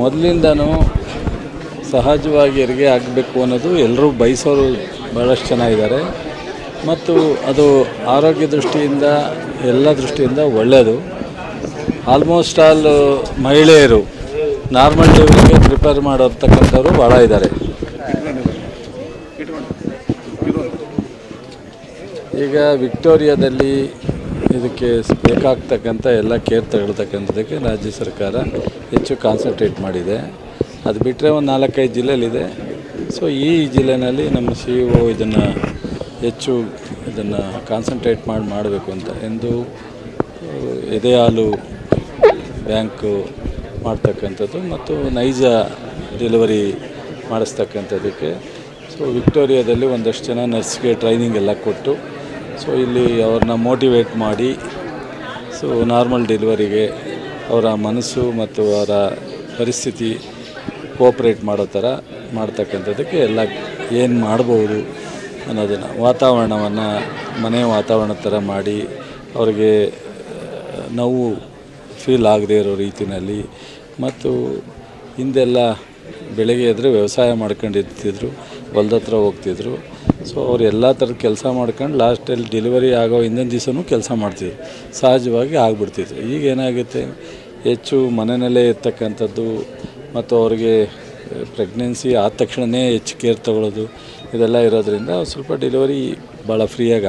ಮೊದಲಿಂದನೂ ಸಹಜವಾಗಿ ಹೆರಿಗೆ ಆಗಬೇಕು ಅನ್ನೋದು ಎಲ್ಲರೂ ಬಯಸೋರು ಭಾಳಷ್ಟು ಜನ ಇದ್ದಾರೆ ಮತ್ತು ಅದು ಆರೋಗ್ಯ ದೃಷ್ಟಿಯಿಂದ ಎಲ್ಲ ದೃಷ್ಟಿಯಿಂದ ಒಳ್ಳೆಯದು. ಆಲ್ಮೋಸ್ಟ್ ಆಲ್ ಮಹಿಳೆಯರು ನಾರ್ಮಲ್ ಡೆಲಿವರಿಗೆ ಪ್ರಿಪೇರ್ ಮಾಡಿರ್ತಕ್ಕಂಥವ್ರು ಭಾಳ ಇದ್ದಾರೆ. ಈಗ ವಿಕ್ಟೋರಿಯಾದಲ್ಲಿ ಇದಕ್ಕೆ ಬೇಕಾಗ್ತಕ್ಕಂಥ ಎಲ್ಲ ಕೇರ್ ತಗೊಳ್ತಕ್ಕಂಥದ್ದಕ್ಕೆ ರಾಜ್ಯ ಸರ್ಕಾರ ಹೆಚ್ಚು ಕಾನ್ಸಂಟ್ರೇಟ್ ಮಾಡಿದೆ. ಅದು ಬಿಟ್ಟರೆ ಒಂದು 4-5 ಜಿಲ್ಲೆಯಲ್ಲಿದೆ. ಸೊ ಈ ಜಿಲ್ಲೆಯಲ್ಲಿ ನಮ್ಮ CEO ಇದನ್ನು ಹೆಚ್ಚು ಕಾನ್ಸಂಟ್ರೇಟ್ ಮಾಡಬೇಕು ಅಂತ ಎಂದು ಎದೆ ಹಾಲು ಬ್ಯಾಂಕು ಮಾಡ್ತಕ್ಕಂಥದ್ದು ಮತ್ತು ನೈಜ ಡೆಲಿವರಿ ಮಾಡಿಸ್ತಕ್ಕಂಥದ್ದಕ್ಕೆ ಸೊ ವಿಕ್ಟೋರಿಯಾದಲ್ಲಿ ಒಂದಷ್ಟು ಜನ ನರ್ಸ್ಗೆ ಟ್ರೈನಿಂಗ್ ಎಲ್ಲ ಕೊಟ್ಟು ಸೊ ಇಲ್ಲಿ ಅವ್ರನ್ನ ಮೋಟಿವೇಟ್ ಮಾಡಿ ಸೊ ನಾರ್ಮಲ್ ಡೆಲಿವರಿಗೆ ಅವರ ಮನಸ್ಸು ಮತ್ತು ಅವರ ಪರಿಸ್ಥಿತಿ ಕೋಪ್ರೇಟ್ ಮಾಡೋ ಥರ ಮಾಡ್ತಕ್ಕಂಥದ್ದಕ್ಕೆ ಎಲ್ಲ ಏನು ಮಾಡ್ಬೋದು ಅನ್ನೋದನ್ನು ವಾತಾವರಣವನ್ನು ಮನೆ ವಾತಾವರಣ ಥರ ಮಾಡಿ ಅವ್ರಿಗೆ ನೋವು ಫೀಲ್ ಆಗದೇ ಇರೋ ರೀತಿಯಲ್ಲಿ ಮತ್ತು ಹಿಂದೆಲ್ಲ ಬೆಳಗ್ಗೆ ಎದ್ದರೆ ವ್ಯವಸಾಯ ಮಾಡ್ಕೊಂಡಿರ್ತಿದ್ರು, ಹೊಲ್ದ ಹತ್ರ ಹೋಗ್ತಿದ್ರು. ಸೊ ಅವ್ರು ಎಲ್ಲ ಥರದ ಕೆಲಸ ಮಾಡ್ಕೊಂಡು ಲಾಸ್ಟಲ್ಲಿ ಡೆಲಿವರಿ ಆಗೋ ಹಿಂದಿನ ದಿವಸನೂ ಕೆಲಸ ಮಾಡ್ತಿದ್ರು, ಸಹಜವಾಗಿ ಆಗಿಬಿಡ್ತಿದ್ರು. ಈಗ ಏನಾಗುತ್ತೆ, ಹೆಚ್ಚು ಮನೆಯಲ್ಲೇ ಇರ್ತಕ್ಕಂಥದ್ದು ಮತ್ತು ಅವ್ರಿಗೆ ಪ್ರೆಗ್ನೆನ್ಸಿ ಆದ ತಕ್ಷಣವೇ ಹೆಚ್ಚು ಕೇರ್ ತೊಗೊಳ್ಳೋದು ಇದೆಲ್ಲ ಇರೋದರಿಂದ ಸ್ವಲ್ಪ ಡೆಲಿವರಿ ಭಾಳ ಫ್ರೀಯಾಗಿ